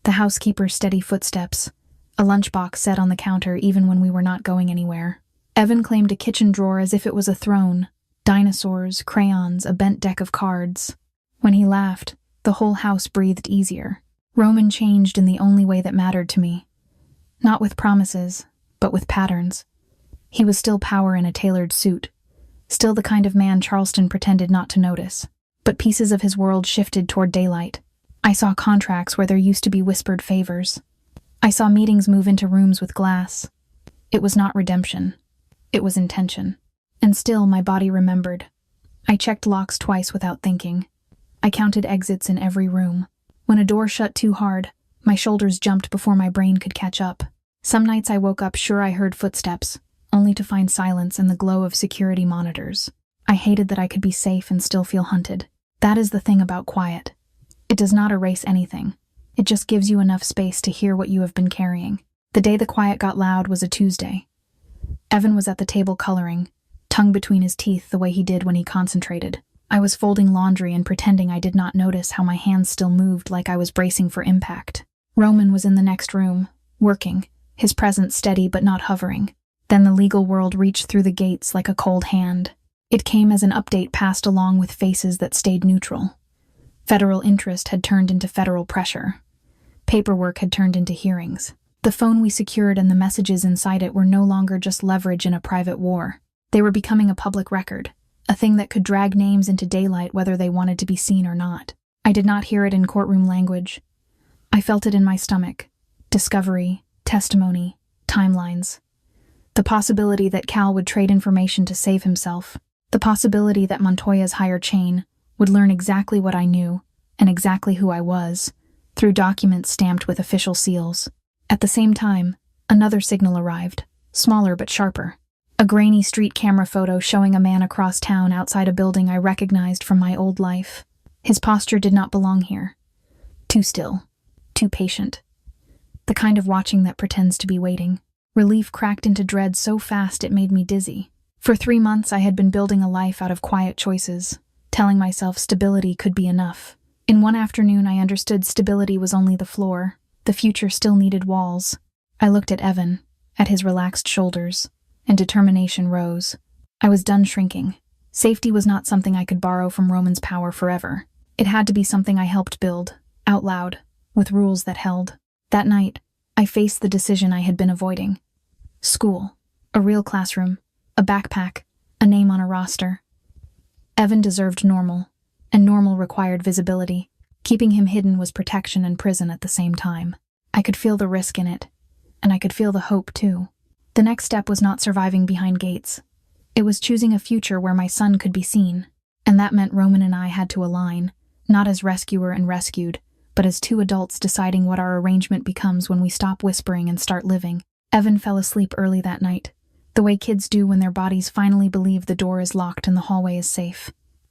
[SPEAKER 1] the housekeeper's steady footsteps, a lunchbox set on the counter even when we were not going anywhere. Evan claimed a kitchen drawer as if it was a throne, dinosaurs, crayons, a bent deck of cards. When he laughed, the whole house breathed easier. Roman changed in the only way that mattered to me. Not with promises, but with patterns. He was still power in a tailored suit, still the kind of man Charleston pretended not to notice. But pieces of his world shifted toward daylight. I saw contracts where there used to be whispered favors. I saw meetings move into rooms with glass. It was not redemption. It was intention. And still, my body remembered. I checked locks twice without thinking. I counted exits in every room. When a door shut too hard, my shoulders jumped before my brain could catch up. Some nights I woke up sure I heard footsteps, only to find silence and the glow of security monitors. I hated that I could be safe and still feel hunted. That is the thing about quiet. It does not erase anything. It just gives you enough space to hear what you have been carrying. The day the quiet got loud was a Tuesday. Evan was at the table coloring, tongue between his teeth the way he did when he concentrated. I was folding laundry and pretending I did not notice how my hands still moved like I was bracing for impact. Roman was in the next room, working, his presence steady but not hovering. Then the legal world reached through the gates like a cold hand. It came as an update passed along with faces that stayed neutral. Federal interest had turned into federal pressure. Paperwork had turned into hearings. The phone we secured and the messages inside it were no longer just leverage in a private war. They were becoming a public record, a thing that could drag names into daylight whether they wanted to be seen or not. I did not hear it in courtroom language. I felt it in my stomach. Discovery, testimony, timelines. The possibility that Cal would trade information to save himself. The possibility that Montoya's higher chain would learn exactly what I knew and exactly who I was through documents stamped with official seals. At the same time, another signal arrived, smaller but sharper. A grainy street camera photo showing a man across town outside a building I recognized from my old life. His posture did not belong here. Too still, too patient. The kind of watching that pretends to be waiting. Relief cracked into dread so fast it made me dizzy. For 3 months I had been building a life out of quiet choices, telling myself stability could be enough. In one afternoon I understood stability was only the floor. The future still needed walls. I looked at Evan, at his relaxed shoulders, and determination rose. I was done shrinking. Safety was not something I could borrow from Roman's power forever. It had to be something I helped build, out loud, with rules that held. That night, I faced the decision I had been avoiding. School, a real classroom, a backpack, a name on a roster. Evan deserved normal, and normal required visibility. Keeping him hidden was protection and prison at the same time. I could feel the risk in it, and I could feel the hope too. The next step was not surviving behind gates. It was choosing a future where my son could be seen, and that meant Roman and I had to align, not as rescuer and rescued, but as two adults deciding what our arrangement becomes when we stop whispering and start living. Evan fell asleep early that night, the way kids do when their bodies finally believe the door is locked and the hallway is safe.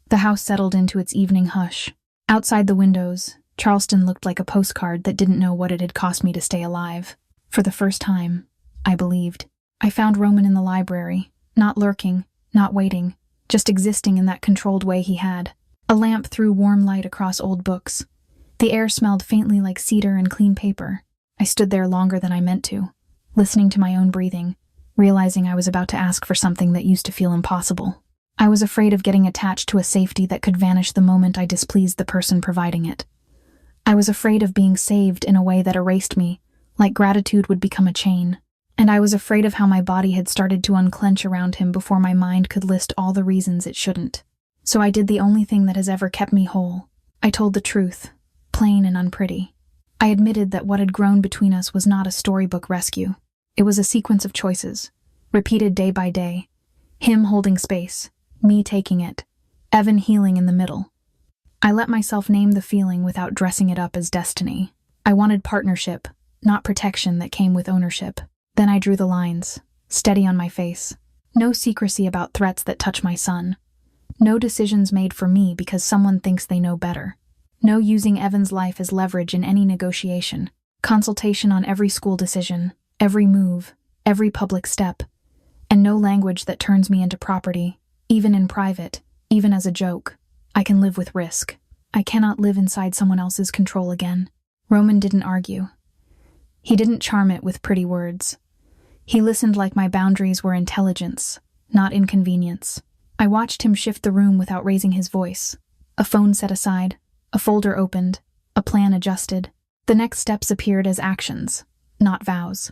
[SPEAKER 1] The house settled into its evening hush. Outside the windows, Charleston looked like a postcard that didn't know what it had cost me to stay alive. For the first time, I believed. I found Roman in the library, not lurking, not waiting, just existing in that controlled way he had. A lamp threw warm light across old books. The air smelled faintly like cedar and clean paper. I stood there longer than I meant to, listening to my own breathing, realizing I was about to ask for something that used to feel impossible. I was afraid of getting attached to a safety that could vanish the moment I displeased the person providing it. I was afraid of being saved in a way that erased me, like gratitude would become a chain. And I was afraid of how my body had started to unclench around him before my mind could list all the reasons it shouldn't. So I did the only thing that has ever kept me whole. I told the truth, plain and unpretty. I admitted that what had grown between us was not a storybook rescue. It was a sequence of choices, repeated day by day. Him holding space, me taking it, Evan healing in the middle. I let myself name the feeling without dressing it up as destiny. I wanted partnership, not protection that came with ownership. Then I drew the lines, steady on my face. No secrecy about threats that touch my son. No decisions made for me because someone thinks they know better. No using Evan's life as leverage in any negotiation. Consultation on every school decision, every move, every public step. And no language that turns me into property, even in private, even as a joke. I can live with risk. I cannot live inside someone else's control again. Roman didn't argue. He didn't charm it with pretty words. He listened like my boundaries were intelligence, not inconvenience. I watched him shift the room without raising his voice. A phone set aside, a folder opened, a plan adjusted. The next steps appeared as actions, not vows.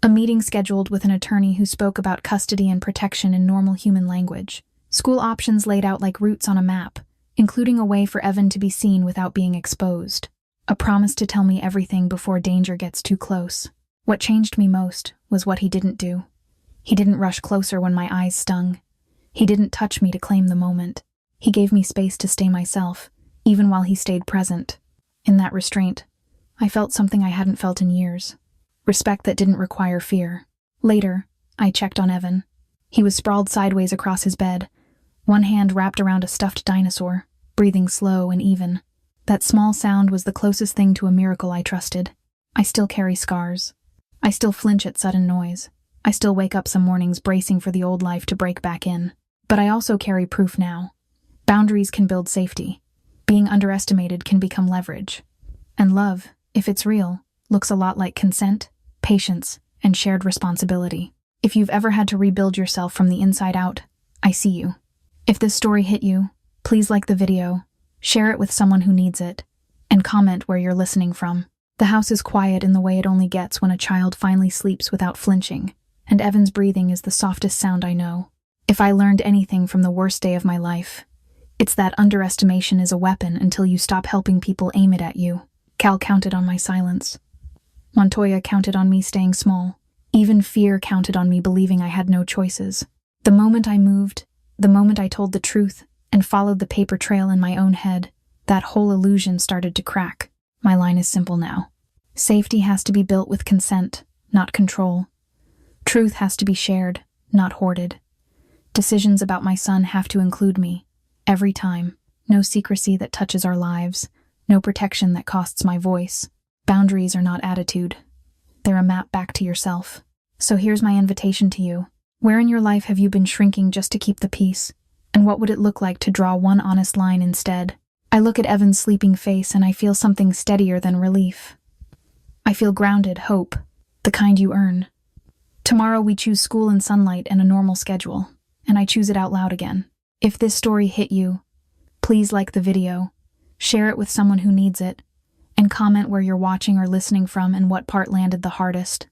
[SPEAKER 1] A meeting scheduled with an attorney who spoke about custody and protection in normal human language. School options laid out like routes on a map, including a way for Evan to be seen without being exposed. A promise to tell me everything before danger gets too close. What changed me most was what he didn't do. He didn't rush closer when my eyes stung. He didn't touch me to claim the moment. He gave me space to stay myself, even while he stayed present. In that restraint, I felt something I hadn't felt in years. Respect that didn't require fear. Later, I checked on Evan. He was sprawled sideways across his bed, one hand wrapped around a stuffed dinosaur, breathing slow and even. That small sound was the closest thing to a miracle I trusted. I still carry scars. I still flinch at sudden noise. I still wake up some mornings bracing for the old life to break back in. But I also carry proof now. Boundaries can build safety. Being underestimated can become leverage. And love, if it's real, looks a lot like consent, patience, and shared responsibility. If you've ever had to rebuild yourself from the inside out, I see you. If this story hit you, please like the video, share it with someone who needs it, and comment where you're listening from. The house is quiet in the way it only gets when a child finally sleeps without flinching, and Evan's breathing is the softest sound I know. If I learned anything from the worst day of my life, it's that underestimation is a weapon until you stop helping people aim it at you. Cal counted on my silence. Montoya counted on me staying small. Even fear counted on me believing I had no choices. The moment I moved, the moment I told the truth and followed the paper trail in my own head, that whole illusion started to crack. My line is simple now. Safety has to be built with consent, not control. Truth has to be shared, not hoarded. Decisions about my son have to include me, every time. No secrecy that touches our lives, no protection that costs my voice. Boundaries are not attitude. They're a map back to yourself. So here's my invitation to you. Where in your life have you been shrinking just to keep the peace? And what would it look like to draw one honest line instead? I look at Evan's sleeping face and I feel something steadier than relief. I feel grounded hope, the kind you earn. Tomorrow we choose school and sunlight and a normal schedule, and I choose it out loud again. If this story hit you, please like the video, share it with someone who needs it, and comment where you're watching or listening from and what part landed the hardest.